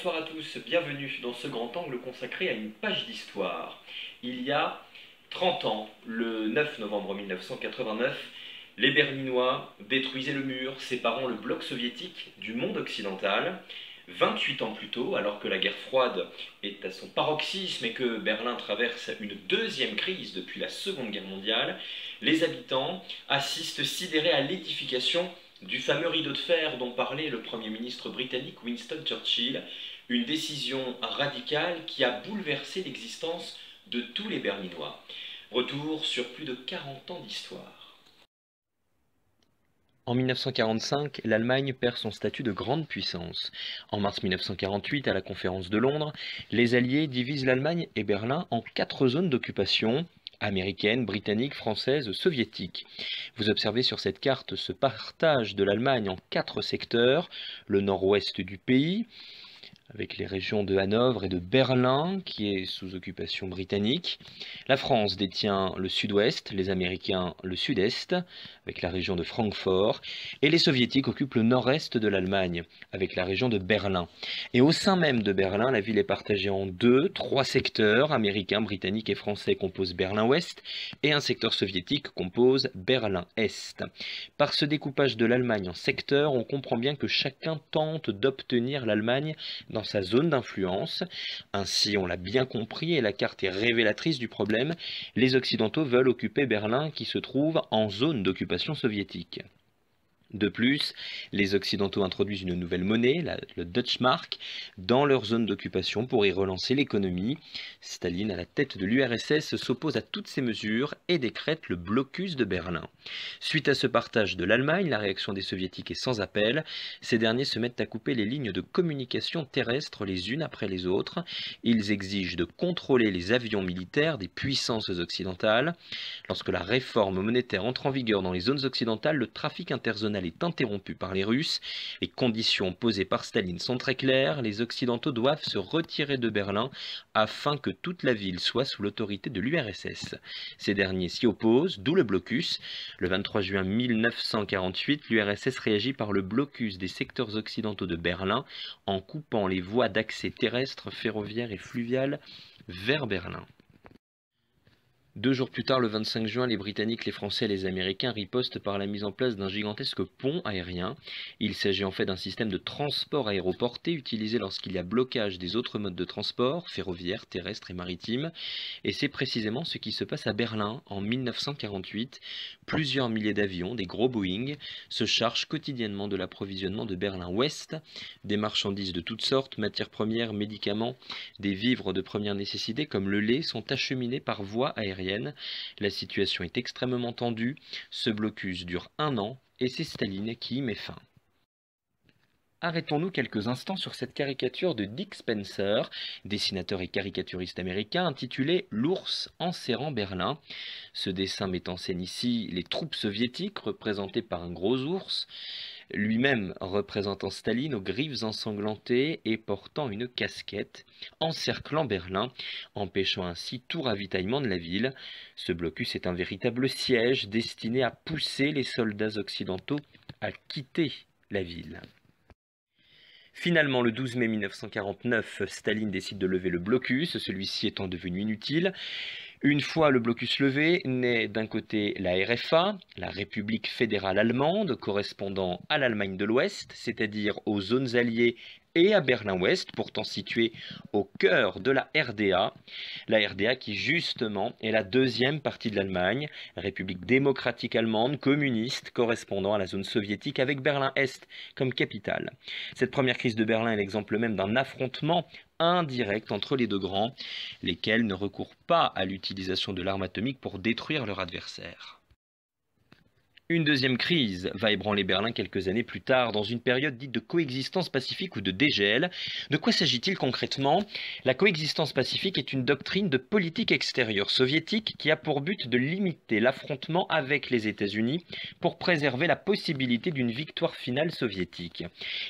bonsoir à tous, bienvenue dans ce grand angle consacré à une page d'histoire. Il y a 30 ans, le 9 novembre 1989, les Berlinois détruisaient le mur séparant le bloc soviétique du monde occidental. 28 ans plus tôt, alors que la guerre froide est à son paroxysme et que Berlin traverse une deuxième crise depuis la Seconde Guerre mondiale, les habitants assistent sidérés à l'édification du fameux rideau de fer dont parlait le Premier ministre britannique Winston Churchill, une décision radicale qui a bouleversé l'existence de tous les Berlinois. Retour sur plus de 40 ans d'histoire. En 1945, l'Allemagne perd son statut de grande puissance. En mars 1948, à la conférence de Londres, les Alliés divisent l'Allemagne et Berlin en 4 zones d'occupation, américaine, britannique, française, soviétique. Vous observez sur cette carte ce partage de l'Allemagne en 4 secteurs, le nord-ouest du pays, avec les régions de Hanovre et de Berlin, qui est sous occupation britannique. La France détient le sud-ouest, les Américains le sud-est, avec la région de Francfort, et les Soviétiques occupent le nord-est de l'Allemagne, avec la région de Berlin. Et au sein même de Berlin, la ville est partagée en 3 secteurs, américains, britanniques et français composent Berlin-Ouest, et un secteur soviétique compose Berlin-Est. Par ce découpage de l'Allemagne en secteurs, on comprend bien que chacun tente d'obtenir l'Allemagne dans sa zone d'influence. Ainsi, on l'a bien compris et la carte est révélatrice du problème, les Occidentaux veulent occuper Berlin qui se trouve en zone d'occupation soviétique. De plus, les Occidentaux introduisent une nouvelle monnaie, le Deutschmark, dans leur zone d'occupation pour y relancer l'économie. Staline, à la tête de l'URSS, s'oppose à toutes ces mesures et décrète le blocus de Berlin. Suite à ce partage de l'Allemagne, la réaction des Soviétiques est sans appel. Ces derniers se mettent à couper les lignes de communication terrestres les unes après les autres. Ils exigent de contrôler les avions militaires des puissances occidentales. Lorsque la réforme monétaire entre en vigueur dans les zones occidentales, le trafic interzonal est interrompu par les Russes. Les conditions posées par Staline sont très claires. Les Occidentaux doivent se retirer de Berlin afin que toute la ville soit sous l'autorité de l'URSS. Ces derniers s'y opposent, d'où le blocus. Le 23 juin 1948, l'URSS réagit par le blocus des secteurs occidentaux de Berlin en coupant les voies d'accès terrestres, ferroviaires et fluviales vers Berlin. 2 jours plus tard, le 25 juin, les Britanniques, les Français et les Américains ripostent par la mise en place d'un gigantesque pont aérien. Il s'agit en fait d'un système de transport aéroporté utilisé lorsqu'il y a blocage des autres modes de transport, ferroviaire, terrestre et maritime. Et c'est précisément ce qui se passe à Berlin en 1948. Plusieurs milliers d'avions, des gros Boeing, se chargent quotidiennement de l'approvisionnement de Berlin-Ouest. Des marchandises de toutes sortes, matières premières, médicaments, des vivres de première nécessité comme le lait sont acheminés par voie aérienne. La situation est extrêmement tendue, ce blocus dure 1 an et c'est Staline qui y met fin. Arrêtons-nous quelques instants sur cette caricature de Dick Spencer, dessinateur et caricaturiste américain, intitulée « L'ours enserrant Berlin ». Ce dessin met en scène ici les troupes soviétiques représentées par un gros ours, lui-même représentant Staline aux griffes ensanglantées et portant une casquette, encerclant Berlin, empêchant ainsi tout ravitaillement de la ville. Ce blocus est un véritable siège destiné à pousser les soldats occidentaux à quitter la ville. Finalement, le 12 mai 1949, Staline décide de lever le blocus, celui-ci étant devenu inutile. Une fois le blocus levé, naît d'un côté la RFA, la République fédérale allemande, correspondant à l'Allemagne de l'Ouest, c'est-à-dire aux zones alliées et à Berlin-Ouest, pourtant située au cœur de la RDA. La RDA qui justement est la deuxième partie de l'Allemagne, République démocratique allemande, communiste, correspondant à la zone soviétique avec Berlin-Est comme capitale. Cette première crise de Berlin est l'exemple même d'un affrontement indirect entre les 2 grands, lesquels ne recourent pas à l'utilisation de l'arme atomique pour détruire leur adversaire. Une deuxième crise va ébranler Berlin quelques années plus tard, dans une période dite de coexistence pacifique ou de dégel. De quoi s'agit-il concrètement? La coexistence pacifique est une doctrine de politique extérieure soviétique qui a pour but de limiter l'affrontement avec les États-Unis pour préserver la possibilité d'une victoire finale soviétique.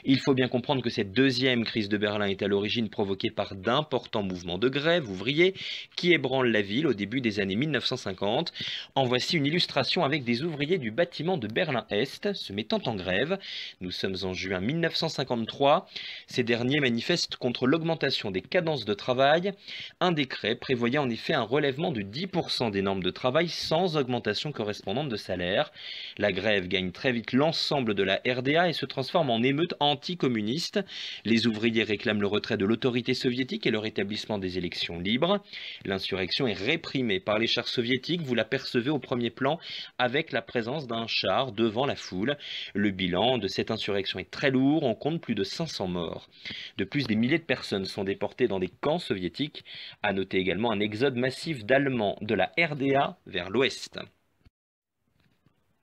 Il faut bien comprendre que cette deuxième crise de Berlin est à l'origine provoquée par d'importants mouvements de grève ouvriers qui ébranlent la ville au début des années 1950. En voici une illustration avec des ouvriers du bâtiment bâtiments de Berlin-Est se mettant en grève. Nous sommes en juin 1953. Ces derniers manifestent contre l'augmentation des cadences de travail. Un décret prévoyait en effet un relèvement de 10% des normes de travail sans augmentation correspondante de salaire. La grève gagne très vite l'ensemble de la RDA et se transforme en émeute anticommuniste. Les ouvriers réclament le retrait de l'autorité soviétique et le rétablissement des élections libres. L'insurrection est réprimée par les chars soviétiques, vous l'apercevez au premier plan avec la présence d'un char devant la foule. Le bilan de cette insurrection est très lourd, on compte plus de 500 morts. De plus, des milliers de personnes sont déportées dans des camps soviétiques. À noter également un exode massif d'Allemands de la RDA vers l'Ouest.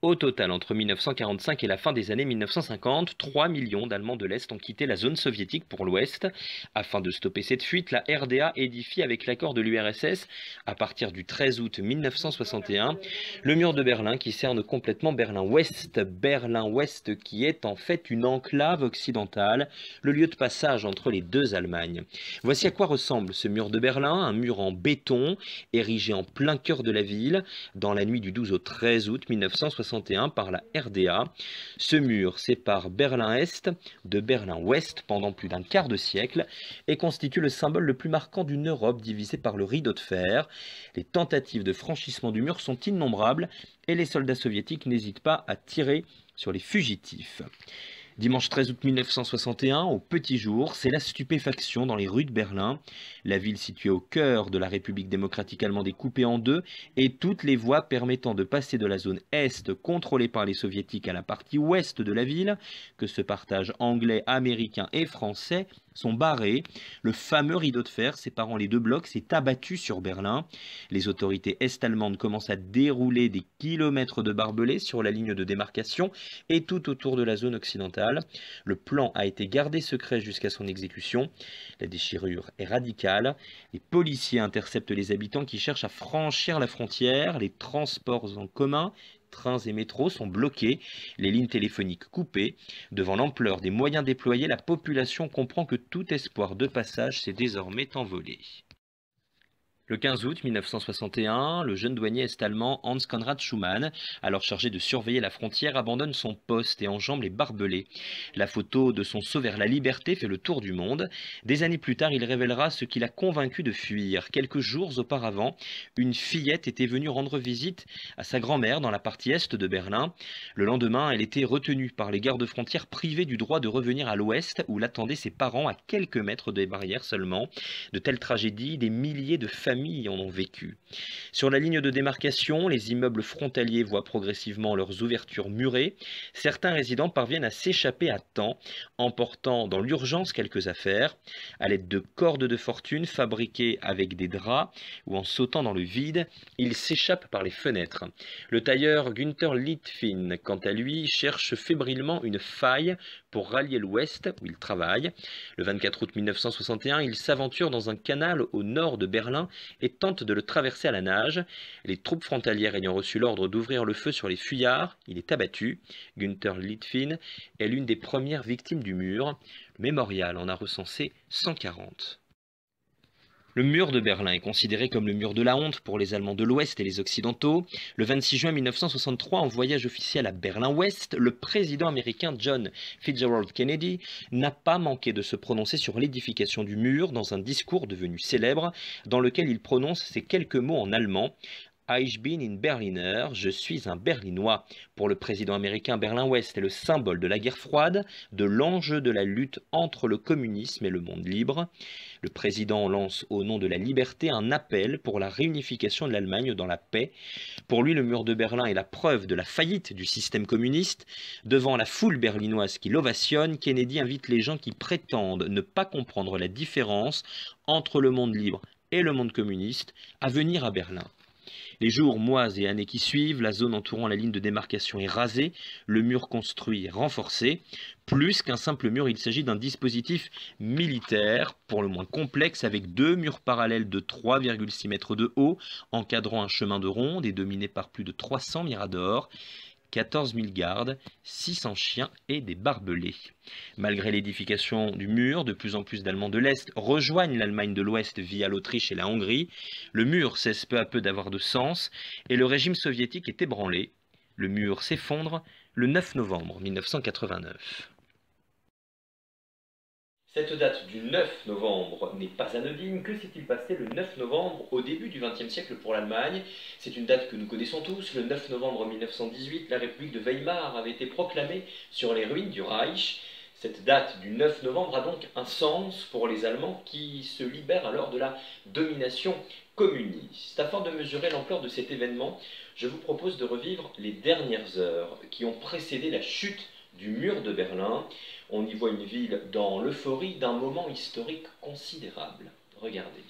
Au total, entre 1945 et la fin des années 1950, 3 millions d'Allemands de l'Est ont quitté la zone soviétique pour l'Ouest. Afin de stopper cette fuite, la RDA édifie avec l'accord de l'URSS, à partir du 13 août 1961, le mur de Berlin qui cerne complètement Berlin-Ouest. Berlin-Ouest qui est en fait une enclave occidentale, le lieu de passage entre les deux Allemagnes. Voici à quoi ressemble ce mur de Berlin, un mur en béton, érigé en plein cœur de la ville, dans la nuit du 12 au 13 août 1961. Par la RDA. Ce mur sépare Berlin-Est de Berlin-Ouest pendant plus d'un quart de siècle et constitue le symbole le plus marquant d'une Europe divisée par le rideau de fer. Les tentatives de franchissement du mur sont innombrables et les soldats soviétiques n'hésitent pas à tirer sur les fugitifs. Dimanche 13 août 1961, au petit jour, c'est la stupéfaction dans les rues de Berlin. La ville située au cœur de la République démocratique allemande est coupée en deux et toutes les voies permettant de passer de la zone Est contrôlée par les soviétiques à la partie ouest de la ville, que se partagent anglais, américains et français, sont barrées. Le fameux rideau de fer séparant les deux blocs s'est abattu sur Berlin. Les autorités est-allemandes commencent à dérouler des kilomètres de barbelés sur la ligne de démarcation et tout autour de la zone occidentale. Le plan a été gardé secret jusqu'à son exécution. La déchirure est radicale. Les policiers interceptent les habitants qui cherchent à franchir la frontière. Les transports en commun, trains et métros sont bloqués, les lignes téléphoniques coupées. Devant l'ampleur des moyens déployés, la population comprend que tout espoir de passage s'est désormais envolé. Le 15 août 1961, le jeune douanier est-allemand Hans Conrad Schumann, alors chargé de surveiller la frontière, abandonne son poste et enjambe les barbelés. La photo de son saut vers la liberté fait le tour du monde. Des années plus tard, il révélera ce qui l'a convaincu de fuir. Quelques jours auparavant, une fillette était venue rendre visite à sa grand-mère dans la partie est de Berlin. Le lendemain, elle était retenue par les gardes-frontières, privée du droit de revenir à l'ouest où l'attendaient ses parents à quelques mètres des barrières seulement. De telles tragédies, des milliers de familles en ont vécu. Sur la ligne de démarcation, les immeubles frontaliers voient progressivement leurs ouvertures murées. Certains résidents parviennent à s'échapper à temps, emportant dans l'urgence quelques affaires, à l'aide de cordes de fortune fabriquées avec des draps ou en sautant dans le vide, ils s'échappent par les fenêtres. Le tailleur Günther Littfin, quant à lui, cherche fébrilement une faille pour rallier l'ouest où il travaille. Le 24 août 1961, il s'aventure dans un canal au nord de Berlin et tente de le traverser à la nage. Les troupes frontalières ayant reçu l'ordre d'ouvrir le feu sur les fuyards, il est abattu. Günther Littfin est l'une des premières victimes du mur. Le mémorial en a recensé 140. Le mur de Berlin est considéré comme le mur de la honte pour les Allemands de l'Ouest et les Occidentaux. Le 26 juin 1963, en voyage officiel à Berlin-Ouest, le président américain John Fitzgerald Kennedy n'a pas manqué de se prononcer sur l'édification du mur dans un discours devenu célèbre, dans lequel il prononce ces quelques mots en allemand. Ich bin ein Berliner, je suis un Berlinois. Pour le président américain, Berlin-Ouest est le symbole de la guerre froide, de l'enjeu de la lutte entre le communisme et le monde libre. Le président lance au nom de la liberté un appel pour la réunification de l'Allemagne dans la paix. Pour lui, le mur de Berlin est la preuve de la faillite du système communiste. Devant la foule berlinoise qui l'ovationne, Kennedy invite les gens qui prétendent ne pas comprendre la différence entre le monde libre et le monde communiste à venir à Berlin. Les jours, mois et années qui suivent, la zone entourant la ligne de démarcation est rasée, le mur construit est renforcé. Plus qu'un simple mur, il s'agit d'un dispositif militaire, pour le moins complexe, avec deux murs parallèles de 3,6 mètres de haut, encadrant un chemin de ronde et dominé par plus de 300 miradors. 14 000 gardes, 600 chiens et des barbelés. Malgré l'édification du mur, de plus en plus d'Allemands de l'Est rejoignent l'Allemagne de l'Ouest via l'Autriche et la Hongrie. Le mur cesse peu à peu d'avoir de sens et le régime soviétique est ébranlé. Le mur s'effondre le 9 novembre 1989. Cette date du 9 novembre n'est pas anodine. Que s'est-il passé le 9 novembre au début du XXe siècle pour l'Allemagne? C'est une date que nous connaissons tous. Le 9 novembre 1918, la République de Weimar avait été proclamée sur les ruines du Reich. Cette date du 9 novembre a donc un sens pour les Allemands qui se libèrent alors de la domination communiste. Afin de mesurer l'ampleur de cet événement, je vous propose de revivre les dernières heures qui ont précédé la chute du mur de Berlin. On y voit une ville dans l'euphorie d'un moment historique considérable. Regardez.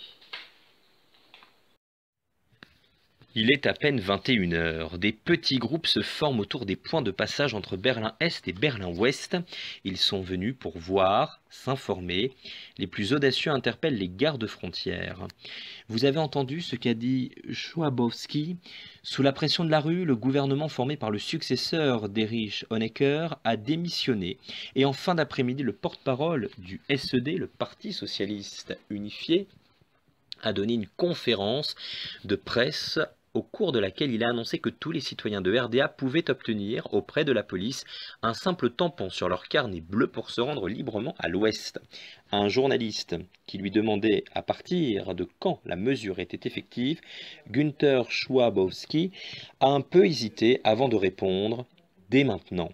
Il est à peine 21 heures. Des petits groupes se forment autour des points de passage entre Berlin-Est et Berlin-Ouest. Ils sont venus pour voir, s'informer. Les plus audacieux interpellent les gardes frontières. Vous avez entendu ce qu'a dit Schwabowski. Sous la pression de la rue, le gouvernement formé par le successeur d'Erich Honecker a démissionné. Et en fin d'après-midi, le porte-parole du SED, le Parti socialiste unifié, a donné une conférence de presse au cours de laquelle il a annoncé que tous les citoyens de RDA pouvaient obtenir auprès de la police un simple tampon sur leur carnet bleu pour se rendre librement à l'ouest. Un journaliste qui lui demandait à partir de quand la mesure était effective, Günther Schwabowski a un peu hésité avant de répondre « dès maintenant ».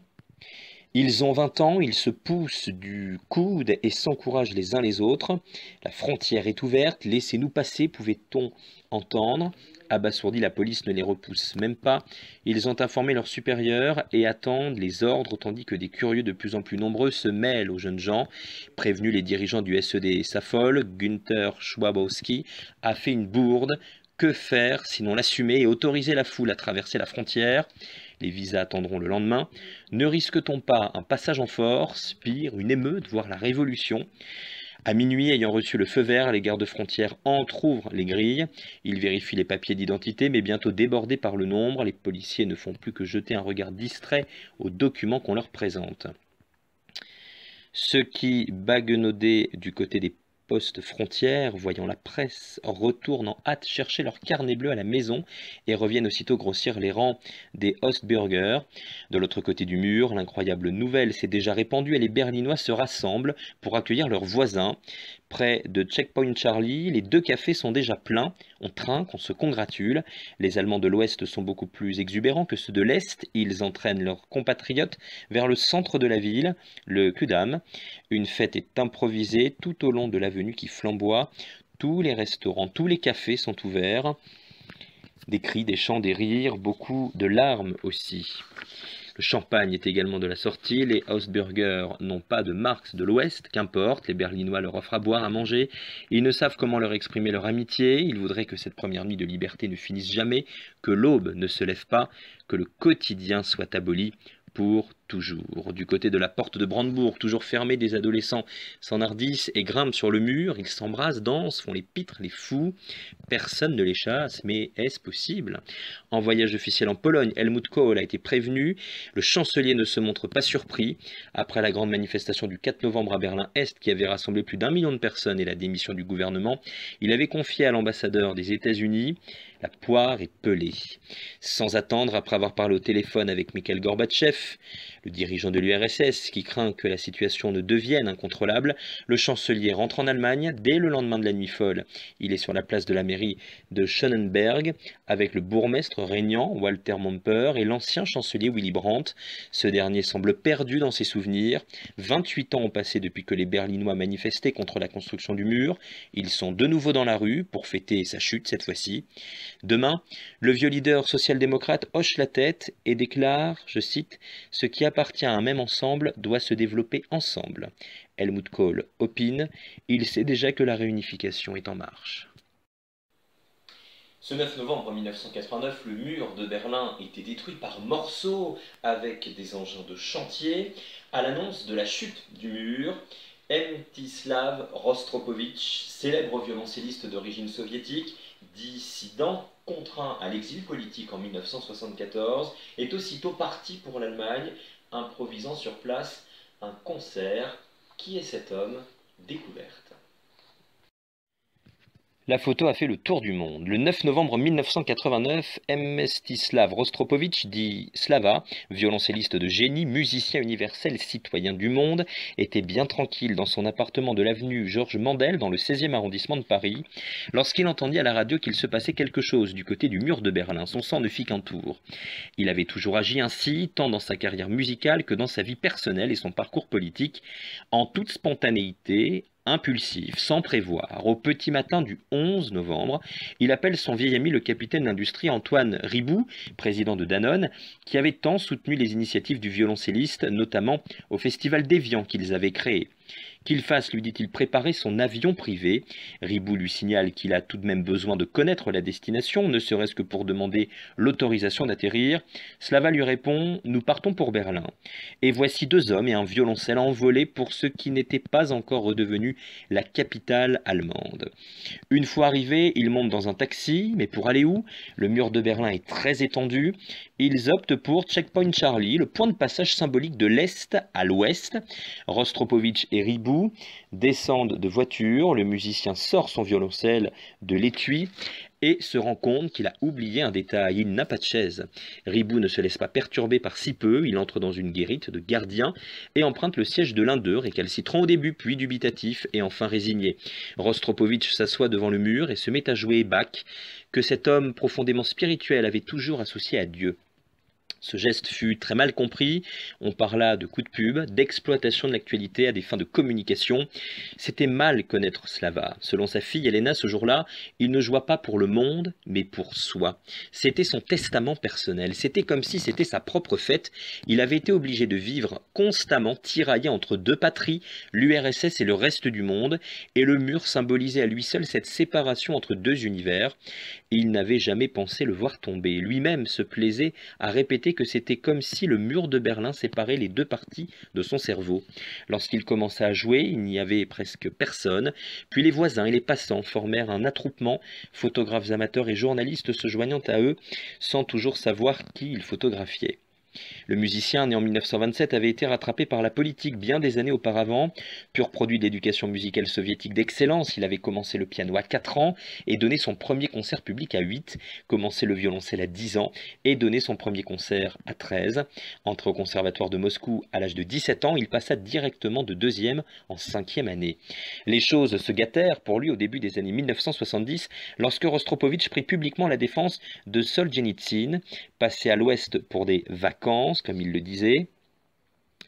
Ils ont 20 ans, ils se poussent du coude et s'encouragent les uns les autres. La frontière est ouverte, laissez-nous passer, pouvait-on entendre. Abasourdi, la police ne les repousse même pas. Ils ont informé leurs supérieurs et attendent les ordres, tandis que des curieux de plus en plus nombreux se mêlent aux jeunes gens. Prévenus, les dirigeants du SED s'affolent. Günther Schwabowski a fait une bourde. Que faire sinon l'assumer et autoriser la foule à traverser la frontière? Les visas attendront le lendemain. Ne risque-t-on pas un passage en force, pire, une émeute, voire la révolution? À minuit, ayant reçu le feu vert, les gardes-frontières entr'ouvrent les grilles. Ils vérifient les papiers d'identité, mais bientôt débordés par le nombre, les policiers ne font plus que jeter un regard distrait aux documents qu'on leur présente. Ceux qui baguenaudaient du côté des postes frontières, voyant la presse, retournent en hâte chercher leur carnet bleu à la maison et reviennent aussitôt grossir les rangs des Ostbürger. De l'autre côté du mur, l'incroyable nouvelle s'est déjà répandue et les Berlinois se rassemblent pour accueillir leurs voisins. Près de Checkpoint Charlie, les deux cafés sont déjà pleins. On trinque, on se congratule. Les Allemands de l'Ouest sont beaucoup plus exubérants que ceux de l'Est. Ils entraînent leurs compatriotes vers le centre de la ville, le Kudamm. Une fête est improvisée tout au long de l'avenue qui flamboie. Tous les restaurants, tous les cafés sont ouverts. Des cris, des chants, des rires, beaucoup de larmes aussi. Le champagne est également de la sortie, les Hausburger n'ont pas de Marx de l'Ouest, qu'importe, les Berlinois leur offrent à boire, à manger, ils ne savent comment leur exprimer leur amitié, ils voudraient que cette première nuit de liberté ne finisse jamais, que l'aube ne se lève pas, que le quotidien soit aboli pour toujours. Du côté de la porte de Brandebourg, toujours fermée, des adolescents s'enhardissent et grimpent sur le mur, ils s'embrassent, dansent, font les pitres, les fous. Personne ne les chasse, mais est-ce possible? En voyage officiel en Pologne, Helmut Kohl a été prévenu. Le chancelier ne se montre pas surpris. Après la grande manifestation du 4 novembre à Berlin-Est, qui avait rassemblé plus d'1 million de personnes et la démission du gouvernement, il avait confié à l'ambassadeur des États-Unis: la poire est pelée. Sans attendre, après avoir parlé au téléphone avec Mikhail Gorbatchev, le dirigeant de l'URSS, qui craint que la situation ne devienne incontrôlable, le chancelier rentre en Allemagne dès le lendemain de la nuit folle. Il est sur la place de la mairie de Schönenberg avec le bourgmestre régnant Walter Momper et l'ancien chancelier Willy Brandt. Ce dernier semble perdu dans ses souvenirs. 28 ans ont passé depuis que les Berlinois manifestaient contre la construction du mur. Ils sont de nouveau dans la rue pour fêter sa chute cette fois-ci. Demain, le vieux leader social-démocrate hoche la tête et déclare, je cite, « Ce qui appartient à un même ensemble doit se développer ensemble ». Helmut Kohl opine, il sait déjà que la réunification est en marche. Ce 9 novembre 1989, le mur de Berlin était détruit par morceaux avec des engins de chantier. À l'annonce de la chute du mur, Mstislav Rostropovitch, célèbre violoncelliste d'origine soviétique, dissident contraint à l'exil politique en 1974, est aussitôt parti pour l'Allemagne, improvisant sur place un concert. Qui est cet homme? Découverte. La photo a fait le tour du monde. Le 9 novembre 1989, Mstislav Rostropovitch, dit Slava, violoncelliste de génie, musicien universel, citoyen du monde, était bien tranquille dans son appartement de l'avenue Georges Mandel, dans le 16e arrondissement de Paris, lorsqu'il entendit à la radio qu'il se passait quelque chose du côté du mur de Berlin. Son sang ne fit qu'un tour. Il avait toujours agi ainsi, tant dans sa carrière musicale que dans sa vie personnelle et son parcours politique, en toute spontanéité, impulsif, sans prévoir. Au petit matin du 11 novembre, il appelle son vieil ami le capitaine d'industrie Antoine Riboud, président de Danone, qui avait tant soutenu les initiatives du violoncelliste, notamment au festival d'Évian qu'ils avaient créé. Qu'il fasse, lui dit-il, préparer son avion privé. Riboud lui signale qu'il a tout de même besoin de connaître la destination, ne serait-ce que pour demander l'autorisation d'atterrir. Slava lui répond « Nous partons pour Berlin. » Et voici 2 hommes et un violoncelle envolés pour ce qui n'était pas encore redevenu la capitale allemande. Une fois arrivés, ils montent dans un taxi, mais pour aller où? Le mur de Berlin est très étendu. Ils optent pour Checkpoint Charlie, le point de passage symbolique de l'Est à l'Ouest. Rostropovitch et Riboud descendent de voiture, le musicien sort son violoncelle de l'étui et se rend compte qu'il a oublié un détail, il n'a pas de chaise. Riboud ne se laisse pas perturber par si peu, il entre dans une guérite de gardien et emprunte le siège de l'un d'eux, récalcitrant au début, puis dubitatif et enfin résigné. Rostropovitch s'assoit devant le mur et se met à jouer Bach, que cet homme profondément spirituel avait toujours associé à Dieu. Ce geste fut très mal compris, on parla de coup de pub, d'exploitation de l'actualité à des fins de communication. C'était mal connaître Slava. Selon sa fille Elena, ce jour-là, il ne joua pas pour le monde, mais pour soi. C'était son testament personnel, c'était comme si c'était sa propre fête. Il avait été obligé de vivre constamment tiraillé entre 2 patries, l'URSS et le reste du monde, et le mur symbolisait à lui seul cette séparation entre 2 univers. Il n'avait jamais pensé le voir tomber. Lui-même se plaisait à répéter que c'était comme si le mur de Berlin séparait les 2 parties de son cerveau. Lorsqu'il commença à jouer, il n'y avait presque personne, puis les voisins et les passants formèrent un attroupement, photographes amateurs et journalistes se joignant à eux, sans toujours savoir qui ils photographiaient. Le musicien, né en 1927, avait été rattrapé par la politique bien des années auparavant. Pur produit de l'éducation musicale soviétique d'excellence, il avait commencé le piano à 4 ans et donné son premier concert public à 8, commencé le violoncelle à 10 ans et donné son premier concert à 13. Entré au conservatoire de Moscou à l'âge de 17 ans, il passa directement de 2e en 5e année. Les choses se gâtèrent pour lui au début des années 1970, lorsque Rostropovitch prit publiquement la défense de Solzhenitsyn, passé à l'Ouest pour des vacances, comme il le disait.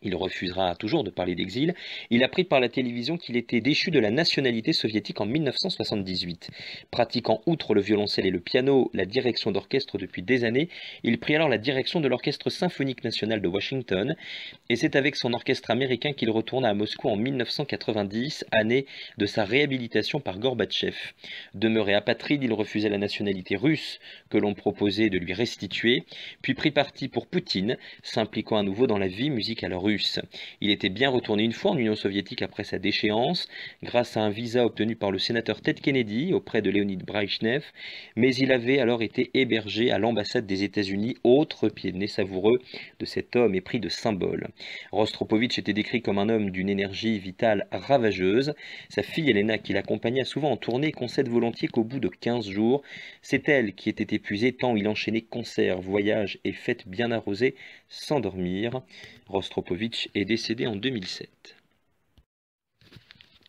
Il refusera toujours de parler d'exil. Il apprit par la télévision qu'il était déchu de la nationalité soviétique en 1978. Pratiquant outre le violoncelle et le piano la direction d'orchestre depuis des années, il prit alors la direction de l'Orchestre symphonique national de Washington, et c'est avec son orchestre américain qu'il retourna à Moscou en 1990, année de sa réhabilitation par Gorbatchev. Demeuré apatride, il refusait la nationalité russe que l'on proposait de lui restituer, puis prit parti pour Poutine, s'impliquant à nouveau dans la vie musicale russe. Il était bien retourné une fois en Union soviétique après sa déchéance, grâce à un visa obtenu par le sénateur Ted Kennedy auprès de Leonid Brezhnev, mais il avait alors été hébergé à l'ambassade des États-Unis, autre pied de nez savoureux de cet homme épris de symboles. Rostropovitch était décrit comme un homme d'une énergie vitale ravageuse. Sa fille Elena, qui l'accompagnait souvent en tournée, concède volontiers qu'au bout de 15 jours, c'est elle qui était épuisée tant il enchaînait concerts, voyages et fêtes bien arrosées sans dormir. Rostropovitch est décédé en 2007.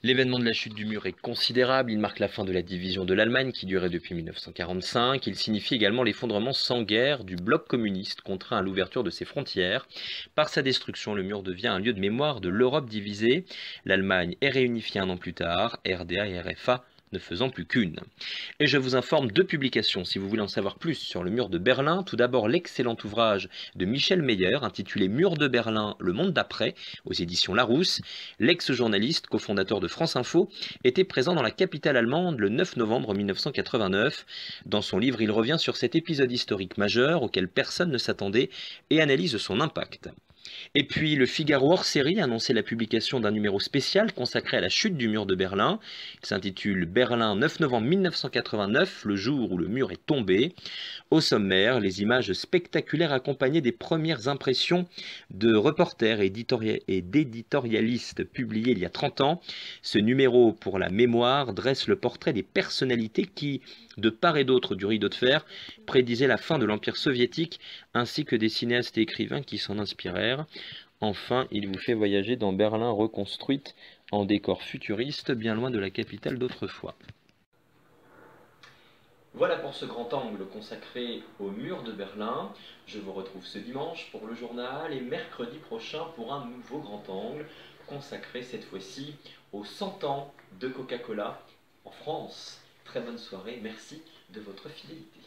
L'événement de la chute du mur est considérable, il marque la fin de la division de l'Allemagne qui durait depuis 1945, il signifie également l'effondrement sans guerre du bloc communiste contraint à l'ouverture de ses frontières. Par sa destruction, le mur devient un lieu de mémoire de l'Europe divisée. L'Allemagne est réunifiée un an plus tard, RDA et RFA ne faisant plus qu'une. Et je vous informe 2 publications si vous voulez en savoir plus sur le mur de Berlin. Tout d'abord l'excellent ouvrage de Michel Meyer intitulé Mur de Berlin, le monde d'après, aux éditions Larousse. L'ex-journaliste, cofondateur de France Info, était présent dans la capitale allemande le 9 novembre 1989. Dans son livre, il revient sur cet épisode historique majeur auquel personne ne s'attendait et analyse son impact. Et puis le Figaro hors série a annoncé la publication d'un numéro spécial consacré à la chute du mur de Berlin. Il s'intitule Berlin 9 novembre 1989, le jour où le mur est tombé. Au sommaire, les images spectaculaires accompagnées des premières impressions de reporters et d'éditorialistes publiées il y a 30 ans. Ce numéro pour la mémoire dresse le portrait des personnalités qui, de part et d'autre du rideau de fer, prédisaient la fin de l'Empire soviétique, ainsi que des cinéastes et écrivains qui s'en inspirèrent. Enfin, il vous fait voyager dans Berlin reconstruite en décor futuriste, bien loin de la capitale d'autrefois. Voilà pour ce grand angle consacré au mur de Berlin. Je vous retrouve ce dimanche pour le journal et mercredi prochain pour un nouveau grand angle consacré cette fois-ci aux 100 ans de Coca-Cola en France. Très bonne soirée, merci de votre fidélité.